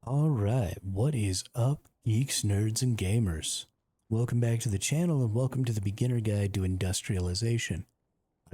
Alright, what is up, geeks, nerds, and gamers? Welcome back to the channel and welcome to the beginner guide to industrialization.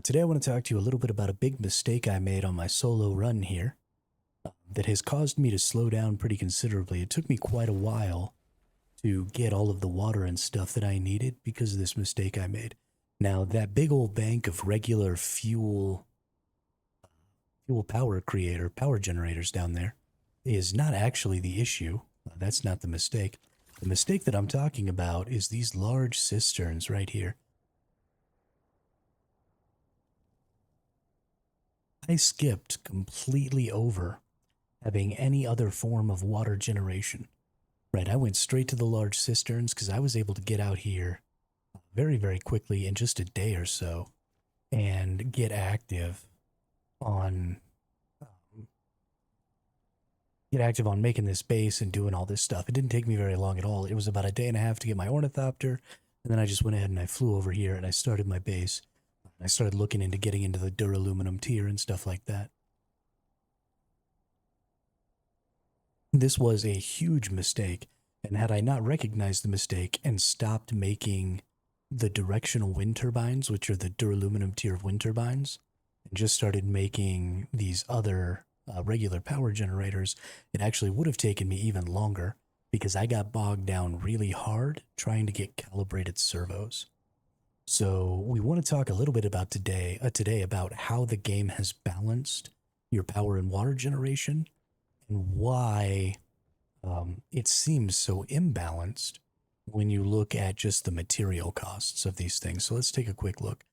Today I want to talk to you a little bit about a big mistake I made on my solo run here that has caused me to slow down pretty considerably. It took me quite a while to get all of the water and stuff that I needed because of this mistake I made. Now, that big old bank of regular power generators down there is not actually the issue. That's not the mistake. The mistake that I'm talking about is these large cisterns right here. I skipped completely over having any other form of water generation. Right, I went straight to the large cisterns because I was able to get out here very, very quickly in just a day or so and get active on making this base and doing all this stuff. It didn't take me very long at all. It was about a day and a half to get my ornithopter, and then I just went ahead and I flew over here and I started my base. I started looking into getting into the duraluminum tier and stuff like that. This was a huge mistake, and had I not recognized the mistake and stopped making the directional wind turbines, which are the duraluminum tier of wind turbines, and just started making these other regular power generators, it actually would have taken me even longer because I got bogged down really hard trying to get calibrated servos. So we want to talk a little bit about today about how the game has balanced your power and water generation and why it seems so imbalanced when you look at just the material costs of these things. So let's take a quick look.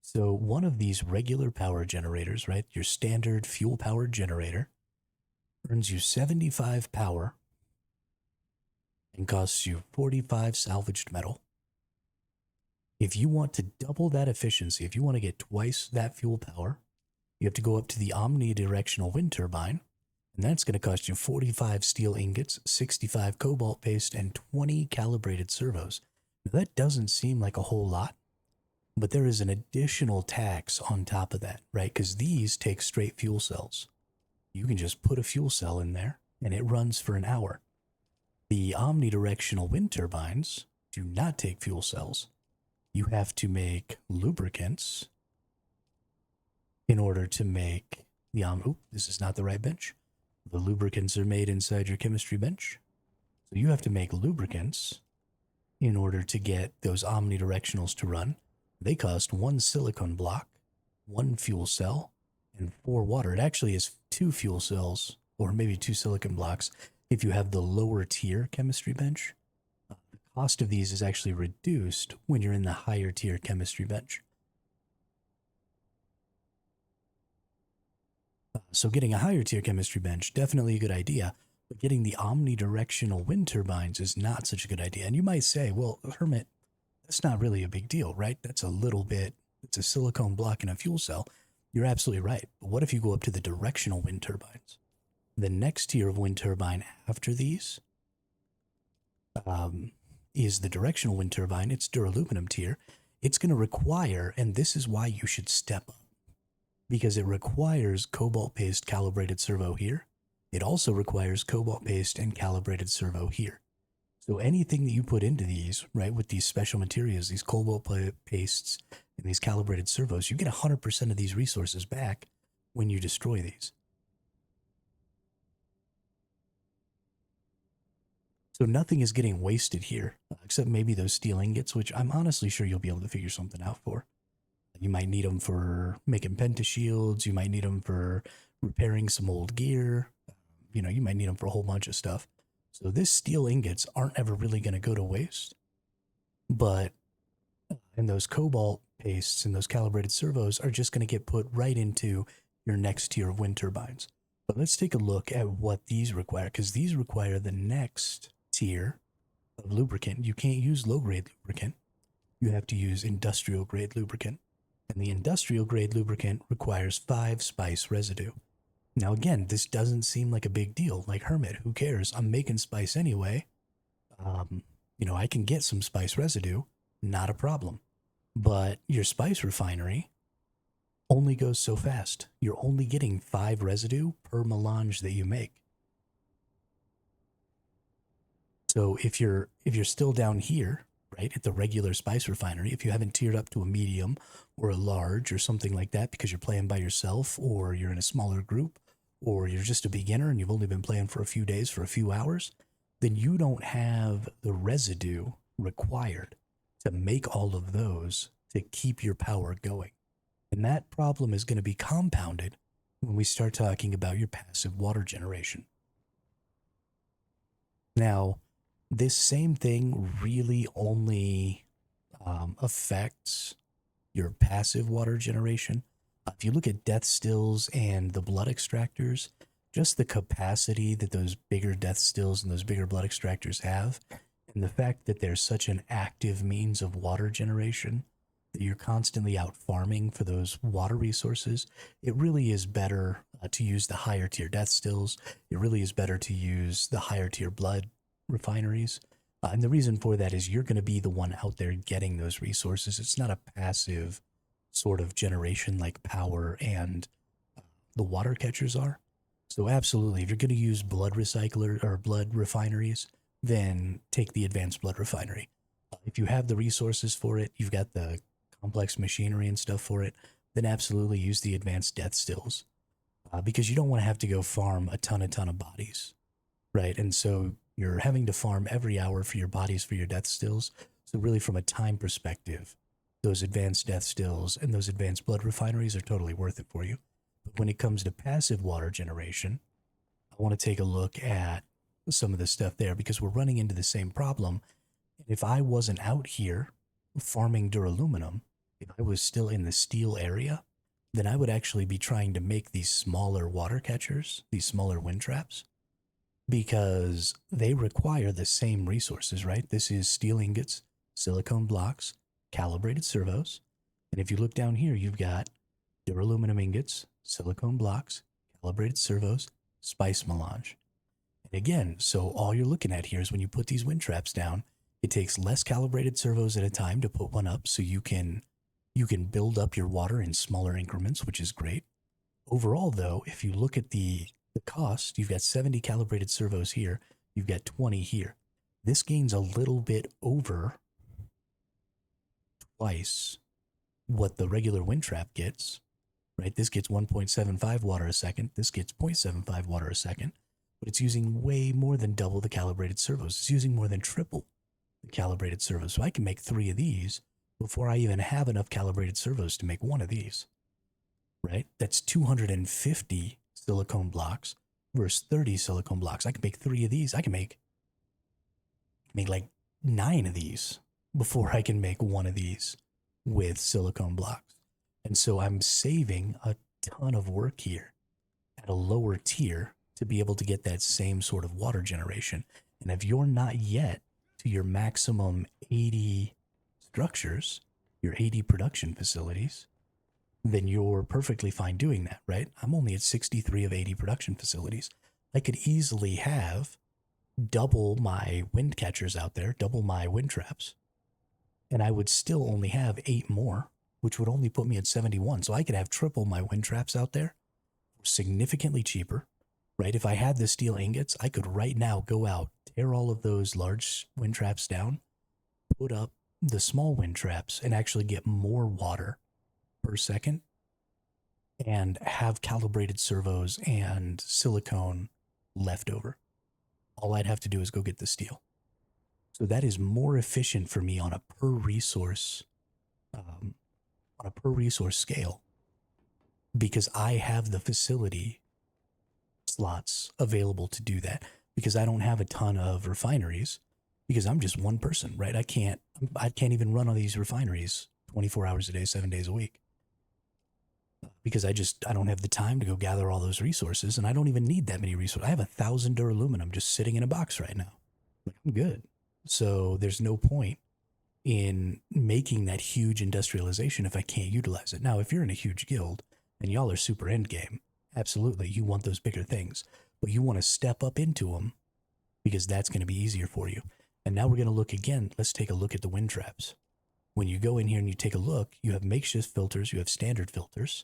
So one of these regular power generators, right, your standard fuel powered generator, earns you 75 power and costs you 45 salvaged metal. If you want to double that efficiency, if you want to get twice that fuel power, you have to go up to the omnidirectional wind turbine, and that's going to cost you 45 steel ingots, 65 cobalt paste, and 20 calibrated servos. Now, that doesn't seem like a whole lot, but there is an additional tax on top of that, right? Because these take straight fuel cells. You can just put a fuel cell in there, and it runs for an hour. The omnidirectional wind turbines do not take fuel cells. You have to make lubricants in order to make the this is not the right bench. The lubricants are made inside your chemistry bench. So you have to make lubricants in order to get those omnidirectionals to run. They cost 1 silicon block, 1 fuel cell, and 4 water. It actually is 2 fuel cells, or maybe 2 silicon blocks, if you have the lower tier chemistry bench. The cost of these is actually reduced when you're in the higher tier chemistry bench. So getting a higher tier chemistry bench, definitely a good idea, but getting the omnidirectional wind turbines is not such a good idea. And you might say, well, Hermit, that's not really a big deal, right? That's a little bit, it's a silicone block and a fuel cell. You're absolutely right. But what if you go up to the directional wind turbines? The next tier of wind turbine after these is the directional wind turbine. It's duraluminum tier. It's going to require, and this is why you should step up, because it requires cobalt paste calibrated servo here. It also requires cobalt paste and calibrated servo here. So anything that you put into these, right, with these special materials, these cobalt pastes and these calibrated servos, you get 100% of these resources back when you destroy these. So nothing is getting wasted here, except maybe those steel ingots, which I'm honestly sure you'll be able to figure something out for. You might need them for making pentashields. You might need them for repairing some old gear. You might need them for a whole bunch of stuff. So these steel ingots aren't ever really going to go to waste. But and those cobalt pastes and those calibrated servos are just going to get put right into your next tier of wind turbines. But let's take a look at what these require, because these require the next tier of lubricant. You can't use low-grade lubricant. You have to use industrial-grade lubricant. And the industrial grade lubricant requires 5 spice residue. Now again, this doesn't seem like a big deal. Like, Hermit, who cares? I'm making spice anyway. I can get some spice residue, not a problem. But your spice refinery only goes so fast. You're only getting 5 residue per melange that you make. So if you're still down here, right, at the regular spice refinery, if you haven't tiered up to a medium or a large or something like that because you're playing by yourself or you're in a smaller group or you're just a beginner and you've only been playing for a few days, for a few hours, then you don't have the residue required to make all of those to keep your power going. And that problem is going to be compounded when we start talking about your passive water generation. Now, this same thing really only affects your passive water generation. If you look at death stills and the blood extractors, just the capacity that those bigger death stills and those bigger blood extractors have, and the fact that there's such an active means of water generation, that you're constantly out farming for those water resources, it really is better to use the higher tier death stills. It really is better to use the higher tier blood refineries. And the reason for that is you're going to be the one out there getting those resources. It's not a passive sort of generation like power and the water catchers are. So absolutely, if you're going to use blood recycler or blood refineries, then take the advanced blood refinery. If you have the resources for it, you've got the complex machinery and stuff for it, then absolutely use the advanced death stills. Because you don't want to have to go farm a ton of bodies, right? And so you're having to farm every hour for your bodies for your death stills. So really from a time perspective, those advanced death stills and those advanced blood refineries are totally worth it for you. But when it comes to passive water generation, I want to take a look at some of the stuff there because we're running into the same problem. And if I wasn't out here farming duraluminum, if I was still in the steel area, then I would actually be trying to make these smaller water catchers, these smaller wind traps, because they require the same resources, right? This is steel ingots, silicone blocks, calibrated servos. And if you look down here, you've got duraluminum ingots, silicone blocks, calibrated servos, spice melange. And again, so all you're looking at here is when you put these wind traps down, it takes less calibrated servos at a time to put one up, so you can build up your water in smaller increments, which is great. Overall, though, if you look at the cost, you've got 70 calibrated servos here, you've got 20 here. This gains a little bit over twice what the regular wind trap gets, right? This gets 1.75 water a second, this gets 0.75 water a second, but it's using way more than double the calibrated servos. It's using more than triple the calibrated servos. So I can make 3 of these before I even have enough calibrated servos to make 1 of these, right? That's 250 silicone blocks versus 30 silicone blocks. I can make 3 of these. I can make like 9 of these before I can make 1 of these with silicone blocks. And so I'm saving a ton of work here at a lower tier to be able to get that same sort of water generation. And if you're not yet to your maximum 80 structures, your 80 production facilities, then you're perfectly fine doing that, right? I'm only at 63 of 80 production facilities. I could easily have double my wind catchers out there, double my wind traps, and I would still only have 8 more, which would only put me at 71. So I could have triple my wind traps out there, significantly cheaper, right? If I had the steel ingots, I could right now go out, tear all of those large wind traps down, put up the small wind traps, and actually get more water per second and have calibrated servos and silicone left over. All I'd have to do is go get the steel. So that is more efficient for me on a per resource scale because I have the facility slots available to do that because I don't have a ton of refineries because I'm just one person, right? I can't even run on these refineries 24 hours a day, 7 days a week because I don't have the time to go gather all those resources, and I don't even need that many resources. I have 1,000 duraluminum just sitting in a box right now. Like, I'm good. So there's no point in making that huge industrialization if I can't utilize it. Now, if you're in a huge guild and y'all are super end game, absolutely, you want those bigger things, but you want to step up into them because that's going to be easier for you. And now we're going to look again. Let's take a look at the wind traps. When you go in here and you take a look, you have makeshift filters, you have standard filters.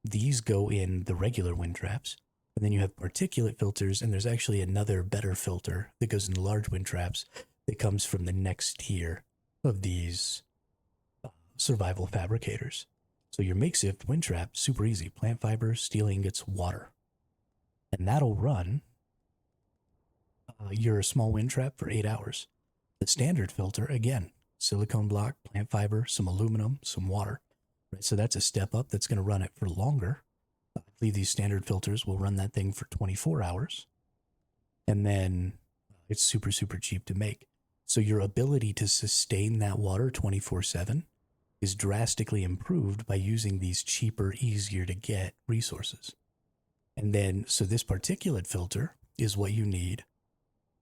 These go in the regular wind traps. And then you have particulate filters, and there's actually another better filter that goes into large wind traps that comes from the next tier of these survival fabricators. So your makeshift wind trap, super easy. Plant fiber, steel ingots, water. And that'll run your small wind trap for 8 hours. The standard filter, again, silicone block, plant fiber, some aluminum, some water. Right? So that's a step up that's going to run it for longer. I believe these standard filters will run that thing for 24 hours. And then it's super, super cheap to make. So your ability to sustain that water 24/7 is drastically improved by using these cheaper, easier to get resources. And then, so this particulate filter is what you need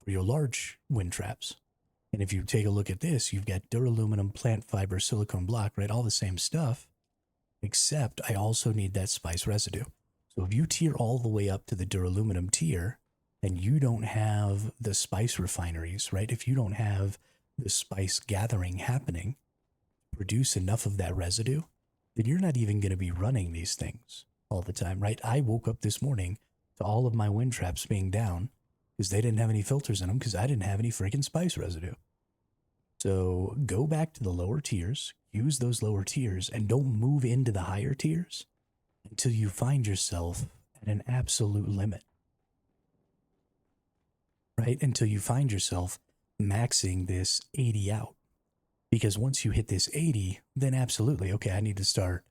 for your large wind traps. And if you take a look at this, you've got duraluminum, plant fiber, silicone block, right? All the same stuff, except I also need that spice residue. So if you tier all the way up to the duraluminum tier and you don't have the spice refineries, right? If you don't have the spice gathering happening, produce enough of that residue, then you're not even going to be running these things all the time, right? I woke up this morning to all of my wind traps being down because they didn't have any filters in them because I didn't have any freaking spice residue. So go back to the lower tiers, use those lower tiers, and don't move into the higher tiers until you find yourself at an absolute limit, right? Until you find yourself maxing this 80 out. Because once you hit this 80, then absolutely, okay, I need to start,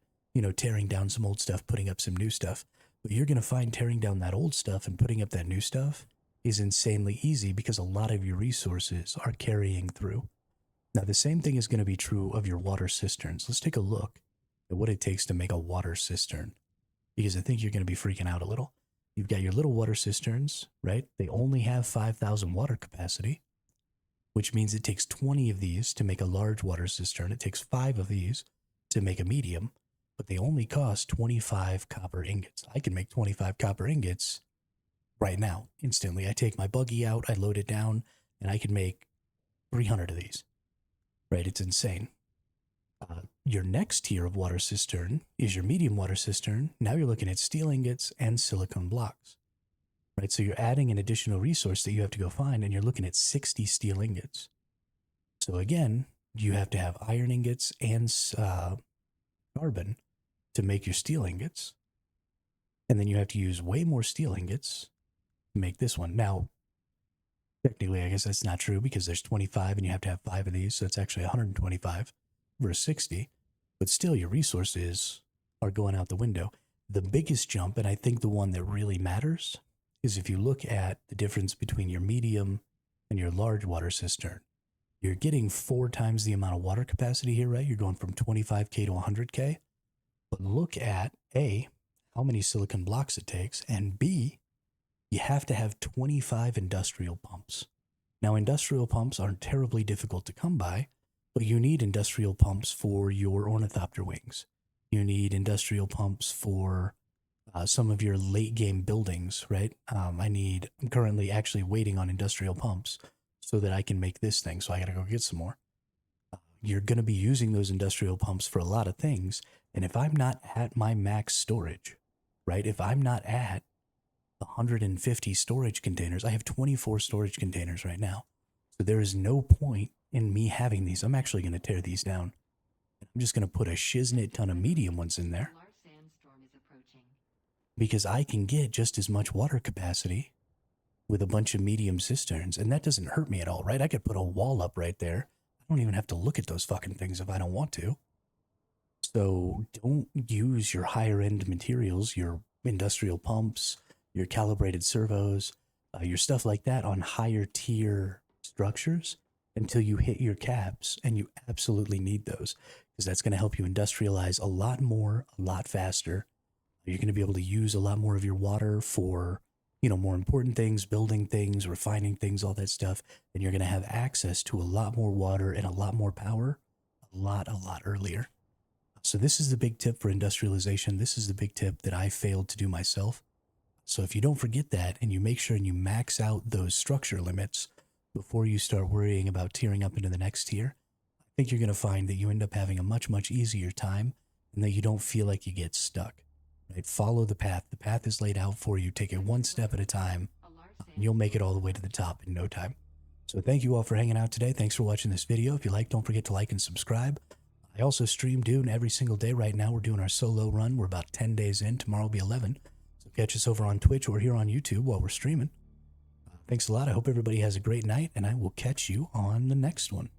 tearing down some old stuff, putting up some new stuff. But you're going to find tearing down that old stuff and putting up that new stuff is insanely easy because a lot of your resources are carrying through. Now, the same thing is going to be true of your water cisterns. Let's take a look at what it takes to make a water cistern, because I think you're going to be freaking out a little. You've got your little water cisterns, right? They only have 5,000 water capacity, which means it takes 20 of these to make a large water cistern. It takes 5 of these to make a medium, but they only cost 25 copper ingots. I can make 25 copper ingots right now, instantly. I take my buggy out, I load it down, and I can make 300 of these. Right? It's insane. Your next tier of water cistern is your medium water cistern. Now you're looking at steel ingots and silicone blocks. Right? So you're adding an additional resource that you have to go find, and you're looking at 60 steel ingots. So again, you have to have iron ingots and carbon to make your steel ingots. And then you have to use way more steel ingots to make this one. Now, technically, I guess that's not true because there's 25 and you have to have 5 of these. So it's actually 125 versus 60. But still, your resources are going out the window. The biggest jump, and I think the one that really matters, is if you look at the difference between your medium and your large water cistern. You're getting 4 times the amount of water capacity here, right? You're going from 25K to 100K. But look at A, how many silicon blocks it takes, and B, you have to have 25 industrial pumps. Now, industrial pumps aren't terribly difficult to come by, but you need industrial pumps for your ornithopter wings. You need industrial pumps for some of your late game buildings, right? I'm currently actually waiting on industrial pumps so that I can make this thing. So I got to go get some more. You're going to be using those industrial pumps for a lot of things. And if I'm not at my max storage, right? If I'm not at 150 storage containers, I have 24 storage containers right now. So there is no point in me having these. I'm actually going to tear these down. I'm just going to put a shiznit ton of medium ones in there because I can get just as much water capacity with a bunch of medium cisterns, and that doesn't hurt me at all, right? I could put a wall up right there. I don't even have to look at those fucking things if I don't want to. So don't use your higher end materials, your industrial pumps, your calibrated servos, your stuff like that on higher tier structures until you hit your caps, and you absolutely need those because that's going to help you industrialize a lot more, a lot faster. You're going to be able to use a lot more of your water for, more important things, building things, refining things, all that stuff. And you're going to have access to a lot more water and a lot more power a lot earlier. So this is the big tip for industrialization. This is the big tip that I failed to do myself. So if you don't forget that and you make sure and you max out those structure limits before you start worrying about tiering up into the next tier, I think you're going to find that you end up having a much, much easier time and that you don't feel like you get stuck. Right? Follow the path. The path is laid out for you. Take it one step at a time. And you'll make it all the way to the top in no time. So thank you all for hanging out today. Thanks for watching this video. If you like, don't forget to like and subscribe. I also stream Dune every single day right now. We're doing our solo run. We're about 10 days in. Tomorrow will be 11. So catch us over on Twitch or here on YouTube while we're streaming. Thanks a lot. I hope everybody has a great night, and I will catch you on the next one.